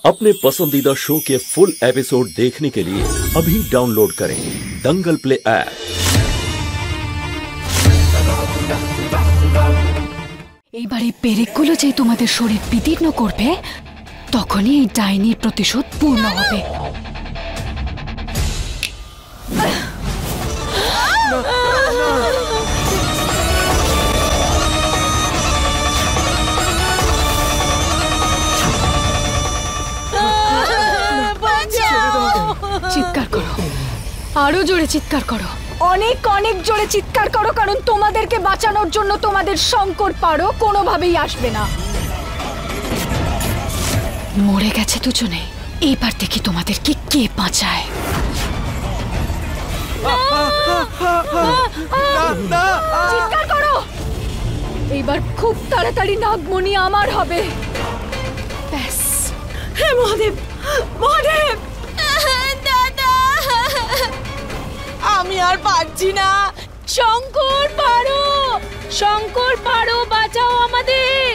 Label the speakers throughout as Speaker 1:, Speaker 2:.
Speaker 1: अपने पसंदीदा शो के फुल एपिसोड देखने के लिए अभी डाउनलोड करें दंगल प्ले ऐप।
Speaker 2: এইবারে পেরেকগুলো যে তোমাদের শরীর বিদীর্ণ করবে তখনই এই ডাইনির প্রতিশোধ পূর্ণ হবে। চিৎকার করো, আরো জোরে চিৎকার করো, অনেক অনেক জোরে চিৎকার করো, কারণ তোমাদেরকে বাঁচানোর জন্য তোমাদের শঙ্কর পারো কোনোভাবেই আসবে না। মরে গেছে দুজনে, এইবার দেখি তোমাদেরকে কে বাঁচায়। চিৎকার করো, এইবার খুব তাড়াতাড়ি নাগমণি আমার হবে। ব্যাস। হে মহাদেব, মহাদেব, দাদা আমি আর পারছি না। শঙ্কর পারো, শঙ্কর পারো, বাঁচাও আমাদের।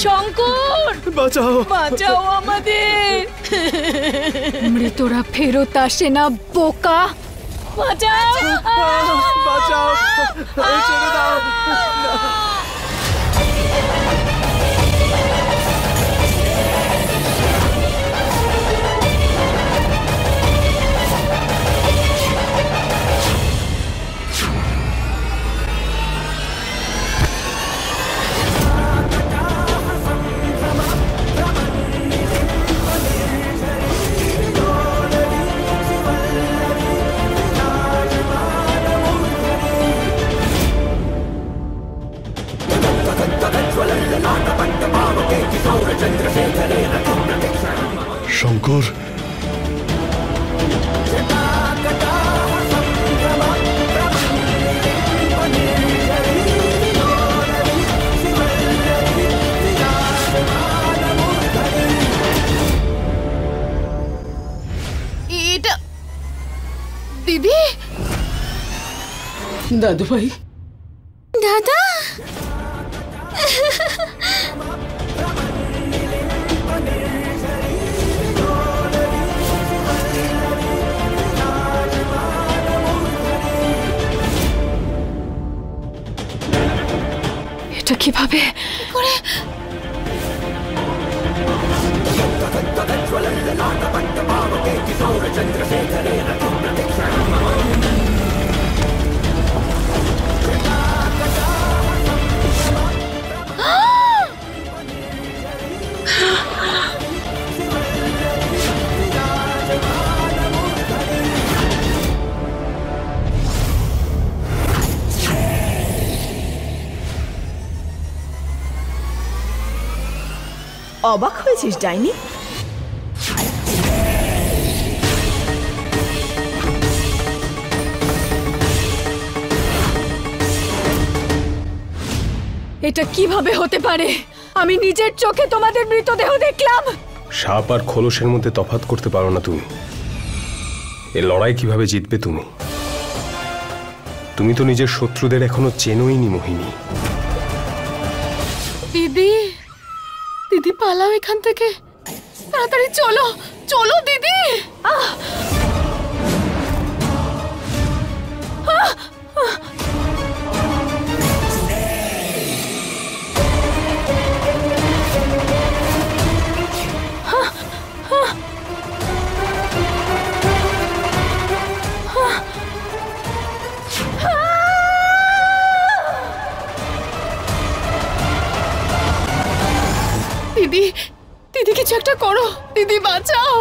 Speaker 2: শঙ্কর বাঁচাও, বাঁচাও আমাদের। মৃতরা ফেরত আসে না বোকা। বাঁচাও, বাঁচাও, ছেড়ে দাও।
Speaker 3: শঙ্কর,
Speaker 2: এটা দিদি।
Speaker 4: দাদু ভাই,
Speaker 2: দাদা এটা কিভাবে করে?
Speaker 4: অবাক হয়েছিস ডাইনি?
Speaker 2: এটা কিভাবে হতে পারে? আমি নিজের চোখে তোমাদের মৃতদেহ দেখলাম।
Speaker 3: সাপ আর খোলসের মধ্যে তফাৎ করতে পারো না তুমি। এ লড়াই কিভাবে জিতবে তুমি? তুমি তো নিজের শত্রুদের এখনো চেনোই নি মোহিনী।
Speaker 2: দিদি, দিদি পালাও এখান থেকে, তাড়াতাড়ি চলো, চলো দিদি। দিদি, দিদি কিছু একটা করো, দিদি বাঁচাও।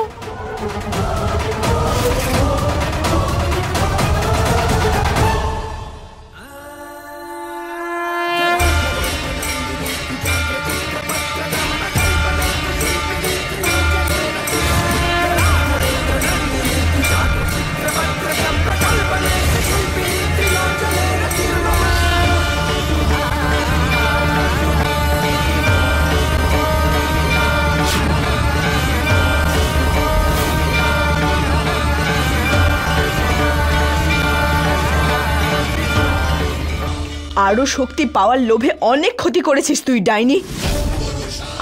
Speaker 4: আরো শক্তি পাওয়ার লোভে অনেক ক্ষতি করেছিস তুই ডাইনি।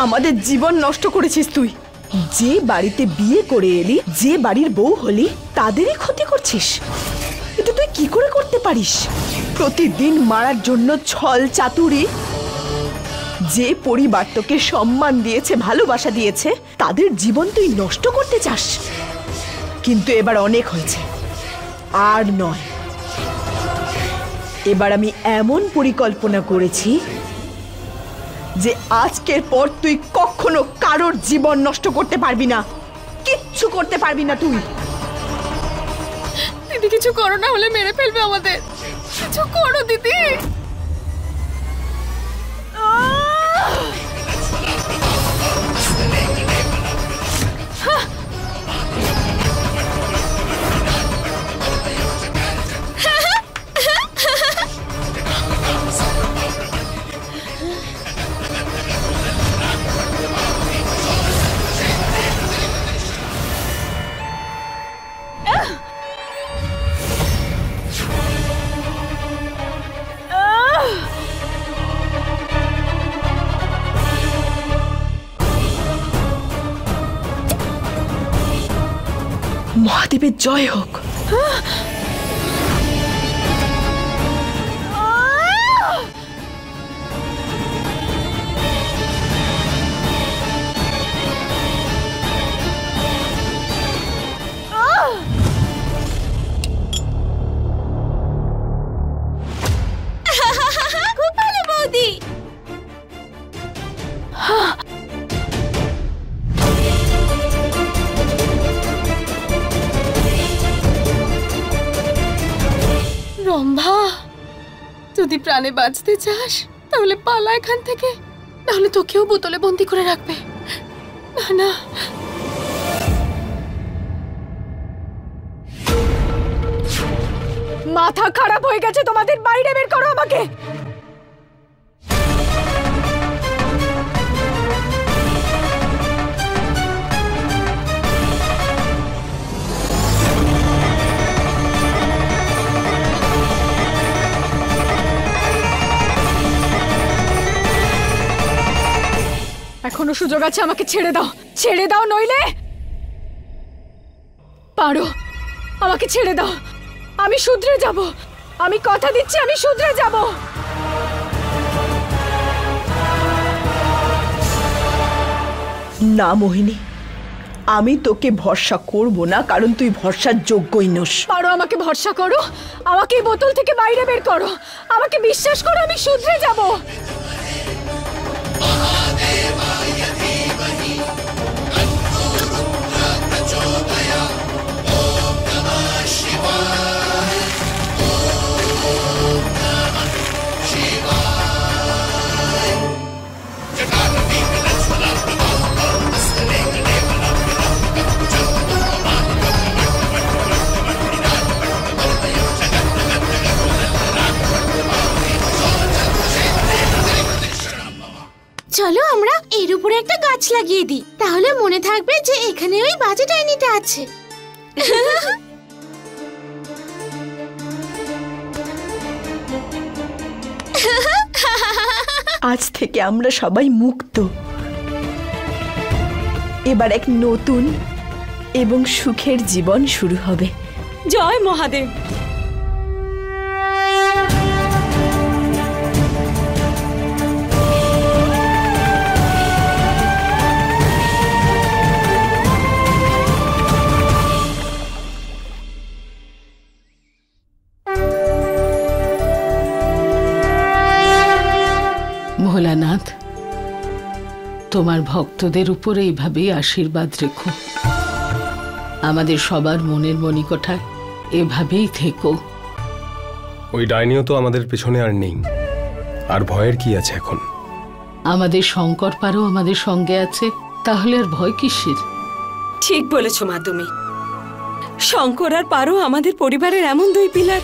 Speaker 4: আমাদের জীবন নষ্ট করেছিস তুই। যে বাড়িতে বিয়ে করে এলি, যে বাড়ির বউ হলি, তাদেরই ক্ষতি করছিস। এটা তুই কি করে করতে পারিস? প্রতিদিন মারার জন্য ছল চাতুরি। যে পরিবার তোকে সম্মান দিয়েছে, ভালোবাসা দিয়েছে, তাদের জীবন তুই নষ্ট করতে চাস। কিন্তু এবার অনেক হয়েছে, আর নয়। এবার আমি এমন পরিকল্পনা করেছি যে আজকের পর তুই কখনো কারোর জীবন নষ্ট করতে পারবি না, কিচ্ছু করতে পারবি না তুই।
Speaker 2: দিদি কিছু করো, না হলে মেরে ফেলবে আমাদের। কিছু করো দিদি।
Speaker 4: মহাদেবের জয় হোক।
Speaker 2: খুব ভালো বৌদি। রম্ভা, যদি প্রাণে বাঁচতে চাস তাহলে পালা এখান থেকে, নাহলে তোকেও বোতলে বন্দি করে রাখবে। না না, মাথা খারাপ হয়ে গেছে তোমাদের, বাইরে বের করো আমাকে। এখনো সুযোগ আছে, আমাকে ছেড়ে দাও, ছেড়ে দাও, নইলে পারো আমাকে ছেড়ে দাও। আমি শুধরে যাব, আমি কথা দিচ্ছি, আমি শুধরে যাব।
Speaker 4: না মোহিনী, আমি তোকে ভরসা করব না, কারণ তুই ভরসার যোগ্যই নস।
Speaker 2: পারো আমাকে ভরসা করো, আমাকে এই বোতল থেকে বাইরে বের করো, আমাকে বিশ্বাস করো, আমি শুধরে যাব।
Speaker 5: চলো আমরা এর উপরে একটা গাছ লাগিয়ে দিই, তাহলে মনে থাকবে যে এখানে ওই বাজে ডাইনিটা আছে।
Speaker 4: আজ থেকে আমরা সবাই মুক্ত। এবার এক নতুন এবং সুখের জীবন শুরু হবে।
Speaker 2: জয় মহাদেব।
Speaker 6: ভোলানাথ, তোমার ভক্তদের উপরে এইভাবেই আশীর্বাদ রেখো। আমাদের সবার মনের মণিকোঠায় এভাবেই থেকো।
Speaker 3: ওই ডাইনিও তো আমাদের পেছনে আর নেই, আর ভয়ের কি আছে এখন?
Speaker 6: আমাদের শঙ্কর পারও আমাদের সঙ্গে আছে, তাহলে আর ভয় কিসের?
Speaker 7: ঠিক বলেছ মা তুমি। শঙ্কর আর পারো আমাদের পরিবারের এমন দুই পিলার,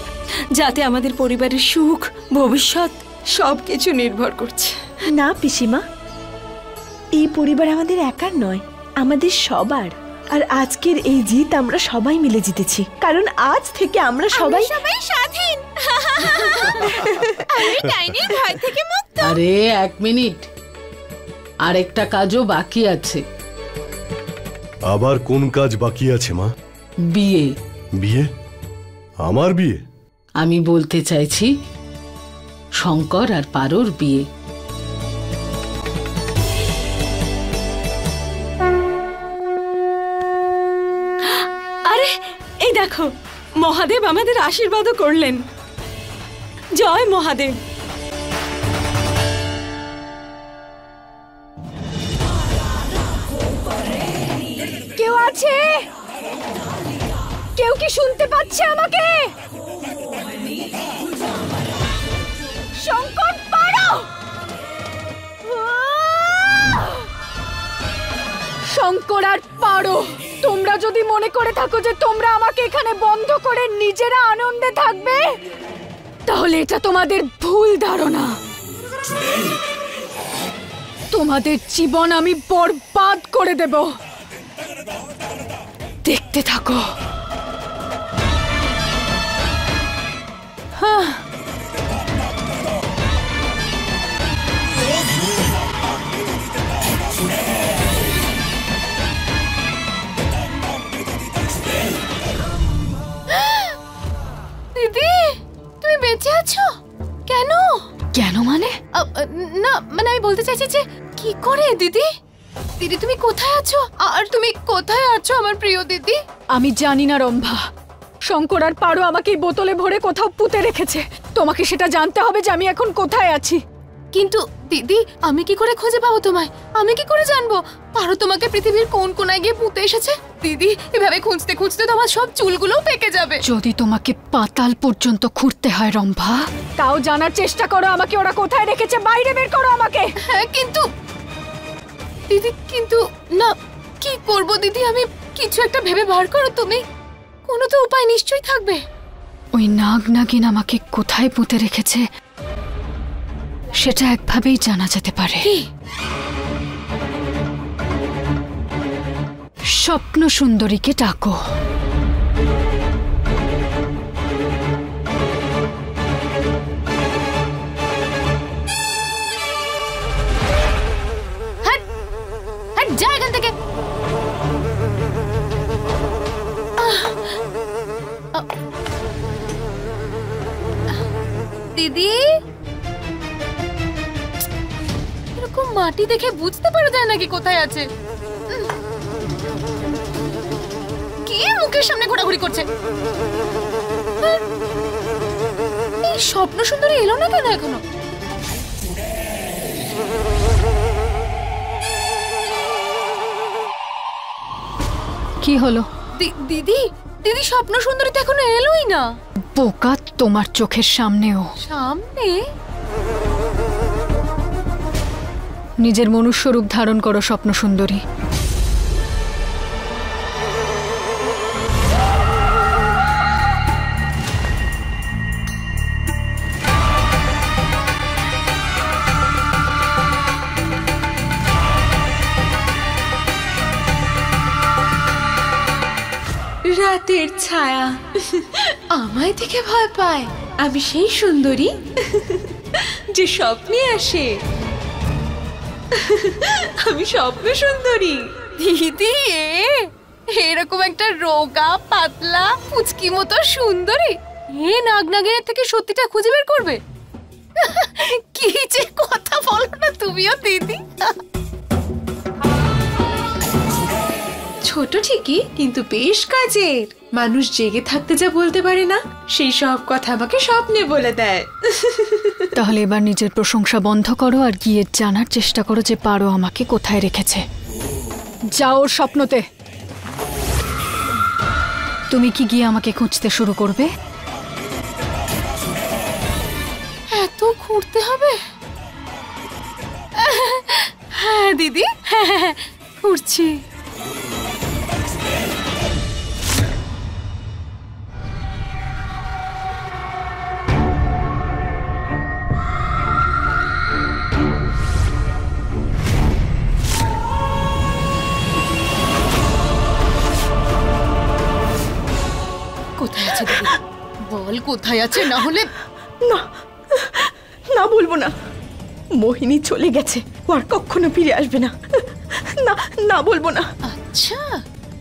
Speaker 7: যাতে আমাদের পরিবারের সুখ, ভবিষ্যৎ সবকিছু নির্ভর করছে।
Speaker 4: না পিসিমা, এই পরিবার আমাদের একার নয়, আমাদের সবার। আর আজকের এই জিত আমরা সবাই মিলে জিতেছি, কারণ আজ থেকে আমরা সবাই
Speaker 5: স্বাধীন। আমি ডাইনির ভয় থেকে মুক্ত।
Speaker 6: আরে এক মিনিট, আরেকটা কাজও বাকি আছে।
Speaker 8: আবার কোন কাজ বাকি আছে মা?
Speaker 6: বিয়ে।
Speaker 8: বিয়ে? আমার বিয়ে?
Speaker 6: আমি বলতে চাইছি শঙ্কর আর পারোর বিয়ে।
Speaker 7: আরে এই দেখো, মহাদেব আমাদের আশীর্বাদও করলেন। জয় মহাদেব।
Speaker 2: কেউ আছে? কেউ কি শুনতে পাচ্ছে আমাকে? শঙ্কর পারো! শঙ্কর আর পারো, তোমরা যদি মনে করে থাকো যে তোমরা আমাকে এখানে বন্ধ করে নিজেরা আনন্দে থাকবে, তাহলে এটা তোমাদের ভুল ধারণা। তোমাদের জীবন আমি বরবাদ করে দেব। দেখতে থাকো।
Speaker 5: দিদি, তুমি বেঁচে আছো? কেন?
Speaker 2: কেন মানে?
Speaker 5: না মানে আমি বলতে চাইছি যে কি করে দিদি? দিদি তুমি কোথায় আছো? আর তুমি কোথায় আছো আমার প্রিয় দিদি?
Speaker 2: আমি জানি না রম্ভা। শঙ্কর আর পারো আমাকে এই বোতলে ভরে কোথাও পুঁতে রেখেছে। তোমাকে সেটা জানতে হবে যে আমি এখন কোথায় আছি।
Speaker 5: কিন্তু দিদি আমি কি করে খুঁজে পাবো তোমায়? আমি কি করে জানবো পারো তোমাকে পৃথিবীর কোন কোনায় গিয়ে পুঁতে এসেছে? দিদি এভাবে খুঁজতে খুঁজতে তোমার সব চুলগুলোও পেকে যাবে।
Speaker 2: যদি তোমাকে পাতাল পর্যন্ত খুঁড়তে হয় রম্ভা, তাও জানার চেষ্টা করো আমাকে ওরা কোথায় রেখেছে। বাইরে বের করো আমাকে।
Speaker 5: হ্যাঁ কিন্তু দিদি, কিন্তু না, কি করব দিদি? আমি কিছু একটা ভেবে বার করো তুমি। কোনো তো উপায় নিশ্চয়ই থাকবে।
Speaker 2: ওই নাগ নাগিন আমাকে কোথায় পুঁতে রেখেছে সেটা একভাবেই জানা যেতে পারে। স্বপ্ন সুন্দরীকে ডাকো।
Speaker 5: যা এখান থেকে। দিদি এরকম মাটি দেখে বুঝতে পারা যায় নাকি কোথায় আছে? কে মুখের সামনে ঘোরাঘুরি করছে? এই স্বপ্ন সুন্দরী এলো না কেন এখনো?
Speaker 2: কি হলো?
Speaker 5: দিদি দিদি স্বপ্ন সুন্দরী তো এখনো এলোই না।
Speaker 2: বোকা, তোমার চোখের সামনেও।
Speaker 5: সামনে?
Speaker 2: নিজের মনুষ্য রূপ ধারণ করো স্বপ্ন সুন্দরী।
Speaker 5: রাতের ছায়া আমায় দেখে ভয় পায়। আমি সেই সুন্দরী যে স্বপ্নে আসে। আমি স্বপ্ন সুন্দরী। দিদি এরকম একটা রোগা পাতলা পুচকি মতো সুন্দরী নাগ নাগিনের থেকে সত্যিটা খুঁজে বের করবে? কি যে কথা বলো না তুমিও দিদি। ছোট ঠিকই, কিন্তু বেশ কাজের। মানুষ জেগে থাকতে যা বলতে পারে না, সেই সব কথা আমাকে স্বপ্নে বলে দেয়।
Speaker 2: তাহলে এবার নিজের প্রশংসা বন্ধ করো আর গিয়ে জানার চেষ্টা করো যে পারো আমাকে কোথায় রেখেছে। যাও ওর স্বপ্নতে। তুমি কি গিয়ে আমাকে খুঁজতে শুরু করবে?
Speaker 5: এত ঘুরতে হবে? হ্যাঁ দিদি, হ্যাঁ ঘুরছি। কোথায় আছে দিদি? বল কোথায় আছে, না হলে।
Speaker 4: না না, বলবো না। মোহিনী চলে গেছে, ও আর কখনো ফিরে আসবে না। না না, বলবো না।
Speaker 5: আচ্ছা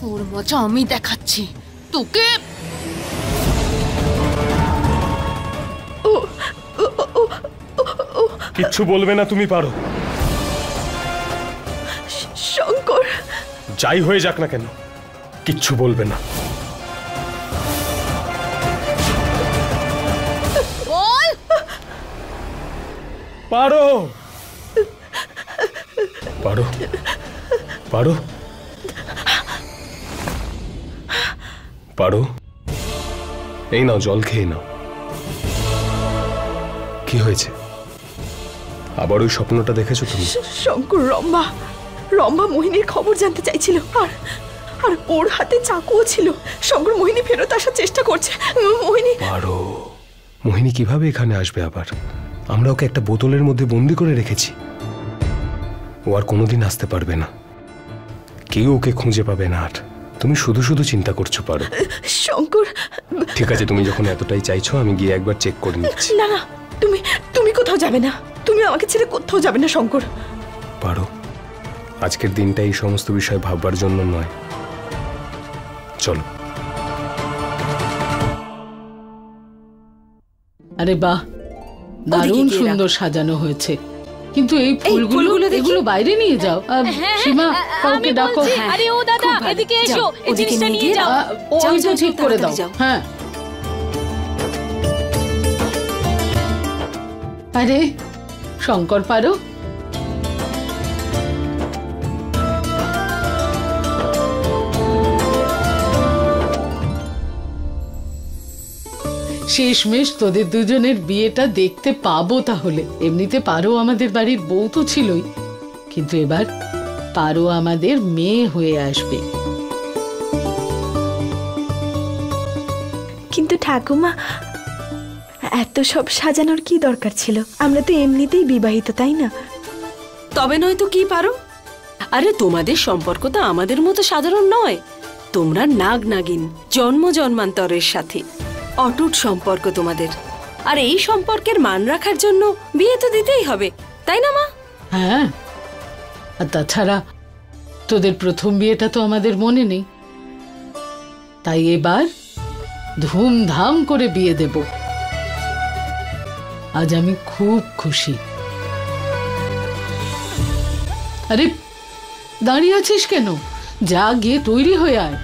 Speaker 5: তোর মজা আমি দেখাচ্ছি তোকে।
Speaker 3: কিচ্ছু বলবে না, তুমি পারো।
Speaker 4: শঙ্কর,
Speaker 3: যাই হয়ে যাক না কেন, কিচ্ছু বলবে না।
Speaker 5: বল।
Speaker 3: পারো পারো পারো পারো। এই নাও, জল খেয়ে নাও। কি হয়েছে? আবার ওই স্বপ্নটা দেখেছো তুমি?
Speaker 4: শঙ্কর, রম্ভা মোহিনীর খবর জানতে চাইছিল, আর আর ওর হাতে চাকুও ছিল। শঙ্কর মোহিনী ফেরত আসার চেষ্টা করছে। মোহিনী।
Speaker 3: পারো, মোহিনী কিভাবে এখানে আসবে আবার? আমরা ওকে একটা বোতলের মধ্যে বন্দি করে রেখেছি। ও আর কোনোদিন আসতে পারবে না, কেউ ওকে খুঁজে পাবে না। আর তুমি শুধু শুধু চিন্তা করছো। পারো।
Speaker 4: শঙ্কর,
Speaker 3: ঠিক আছে, তুমি যখন এতটাই চাইছো, আমি গিয়ে একবার চেক করে নিচ্ছি।
Speaker 4: না না, তুমি কোথাও যাবে না। তুমি আমাকে ছেড়ে কোথাও যাবে না শঙ্কর।
Speaker 3: পারো, আজকের দিনটা এই সমস্ত বিষয় ভাববার জন্য নয়। চলো।
Speaker 6: আরে বাহ, দারুণ সুন্দর সাজানো হয়েছে, কিন্তু এই ফুলগুলো এগুলো বাইরে নিয়ে যাও। সীমা, কাউকে ডাকো।
Speaker 5: আরে ও দাদা, এদিকে এসো, এই জিনিসটা নিয়ে যাও।
Speaker 6: ওই তো ঠিক করে দাও। হ্যাঁ। আরে শঙ্কর, পারো। শেষমেশ তোদের দুজনের বিয়েটা দেখতে পাবো তাহলে। এমনিতে পারো আমাদের বাড়ির বউ তো ছিলই, কিন্তু এবার পারো আমাদের মেয়ে হয়ে আসবে।
Speaker 4: কিন্তু ঠাকুমা, এত সব সাজানোর কি দরকার ছিল? আমরা তো এমনিতেই বিবাহিত, তাই না?
Speaker 7: তবে নয়তো কি পারো? আরে তোমাদের সম্পর্ক তো আমাদের মতো সাধারণ নয়। তোমরা নাগ নাগিন, জন্ম জন্মান্তরের সাথে অটুট সম্পর্ক তোমাদের। আর এই সম্পর্কের মান রাখার জন্য বিয়ে তো দিতেই হবে, তাই না মা?
Speaker 6: হ্যাঁ, আর তাছাড়া তোদের প্রথম বিয়েটা তো আমাদের মনে নেই, তাই এবার ধুমধাম করে বিয়ে দেব। আজ আমি খুব খুশি। আরে দাঁড়িয়ে আছিস কেন? যা, গিয়ে তৈরি হয়ে আয়।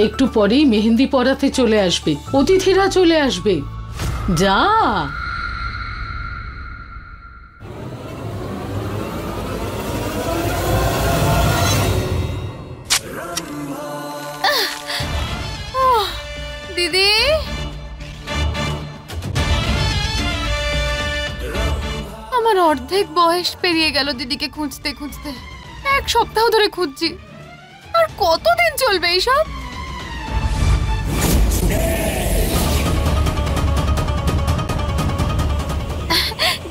Speaker 6: একটু পরেই মেহেন্দি পরাতে চলে আসবে, অতিথিরা চলে আসবে। যা।
Speaker 5: দিদি, আমার অর্ধেক বয়স পেরিয়ে গেল দিদিকে খুঁজতে খুঁজতে। 1 সপ্তাহ ধরে খুঁজছি, আর কতদিন চলবে এইসব?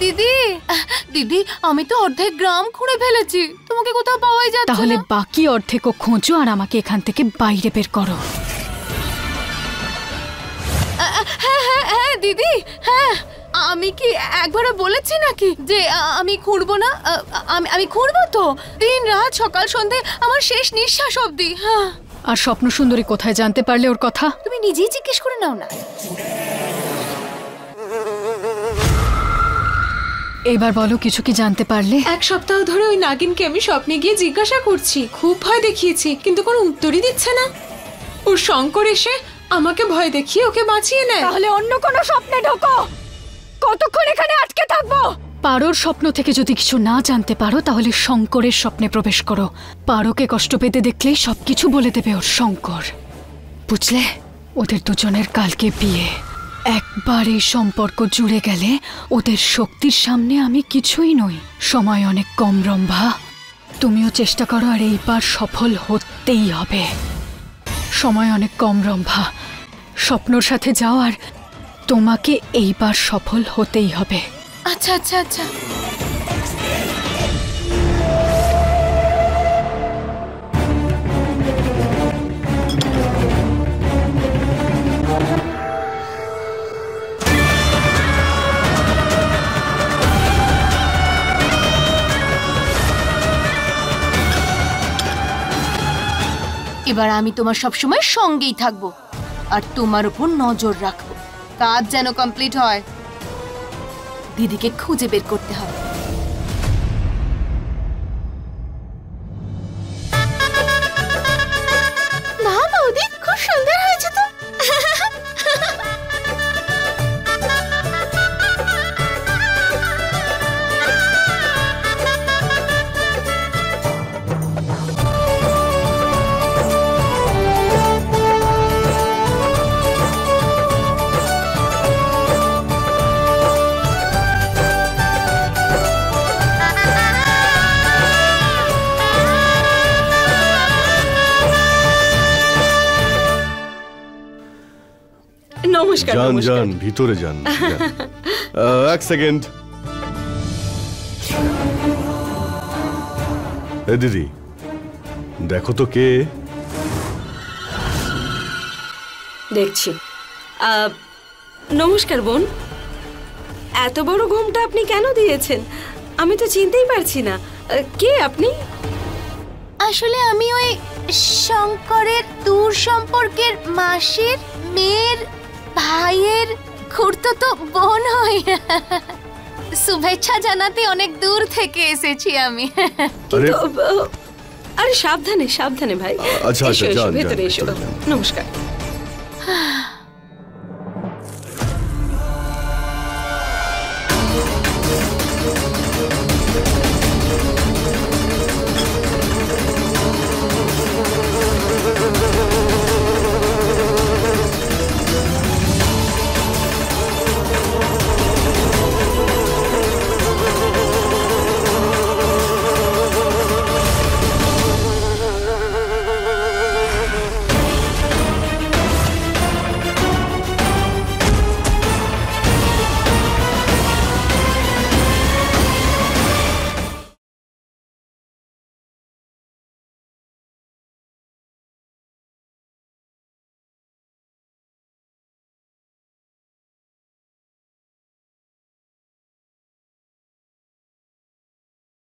Speaker 5: দিদি, দিদি, আমি তো অর্ধেক গ্রাম খুঁড়ে ফেলেছি, তোমাকে কোথাও পাওয়াই যাচ্ছে না।
Speaker 2: তাহলে বাকি অর্ধেকও খোঁজো আর আমাকে এখান থেকে বাইরে বের করো।
Speaker 5: হ্যাঁ দিদি, হ্যাঁ। আমি কি একবারও বলেছি নাকি যে আমি খুঁড়বো না? আমি খুঁড়বো তো, দিন রাত, সকাল সন্ধে, আমার শেষ নিঃশ্বাস অবধি। হ্যাঁ।
Speaker 2: আর স্বপ্ন সুন্দরী কোথায়, জানতে পারলে ওর কথা?
Speaker 5: তুমি নিজেই জিজ্ঞেস করে নাও না।
Speaker 2: এবার বলো, কিছু কি জানতে পারলে?
Speaker 9: 1 সপ্তাহ ধরে ওই নাগিনকে আমি স্বপ্নে গিয়ে জিজ্ঞাসা করছি, খুব ভয় দেখিয়েছি, কিন্তু কোনো উত্তরই দিচ্ছে না। ওর শঙ্কর এসে আমাকে ভয় দেখিয়ে ওকে বাঁচিয়ে নেয়।
Speaker 2: তাহলে অন্য কোনো স্বপ্নে ঢোকো। কতক্ষণ এখানে আটকে থাকবো? পারোর স্বপ্ন থেকে যদি কিছু না জানতে পারো, তাহলে শঙ্করের স্বপ্নে প্রবেশ করো। পারোকে কষ্ট পেতে দেখলেই সবকিছু বলে দেবে ওর শঙ্কর, বুঝলে? ওদের দুজনের কালকে বিয়ে। একবার এই সম্পর্ক জুড়ে গেলে ওদের শক্তির সামনে আমি কিছুই নই। সময় অনেক কম রম্ভা, তুমিও চেষ্টা করো, আর এইবার সফল হতেই হবে। সময় অনেক কম রম্ভা, স্বপ্নর সাথে যাও, আর তোমাকে এইবার সফল হতেই হবে।
Speaker 5: আচ্ছা আচ্ছা আচ্ছা। এবার আমি তোমার সবসময় সঙ্গেই থাকবো আর তোমার উপর নজর রাখবো। কাজ যেন কমপ্লিট হয়, দিদিকে খুঁজে বের করতে হবে। না বৌদি, খুব সুন্দর হয়েছে তো।
Speaker 7: নমস্কার।
Speaker 8: যান
Speaker 7: নমস্কার।
Speaker 8: যান ভিতরে যান। এক সেকেন্ড। এ দিদি, দেখো তো কে।
Speaker 7: দেখছি। নমস্কার বোন, এত বড় ঘুমটা আপনি কেন দিয়েছেন? আমি তো চিনতেই পারছি না। কে আপনি?
Speaker 5: আসলে আমি ওই শঙ্করের দূর সম্পর্কের মাসির মেয়ের ভাইয়ের খুড়তো বোন হই। শুভেচ্ছা জানাতে অনেক দূর থেকে এসেছি আমি।
Speaker 8: আরে
Speaker 7: আরে সাবধানে সাবধানে ভাই।
Speaker 8: আচ্ছা,
Speaker 7: এসো, এসো,
Speaker 8: যান,
Speaker 7: ভেতরে
Speaker 8: যান,
Speaker 7: এসো।
Speaker 8: ভেতরে যান।
Speaker 7: নমস্কার।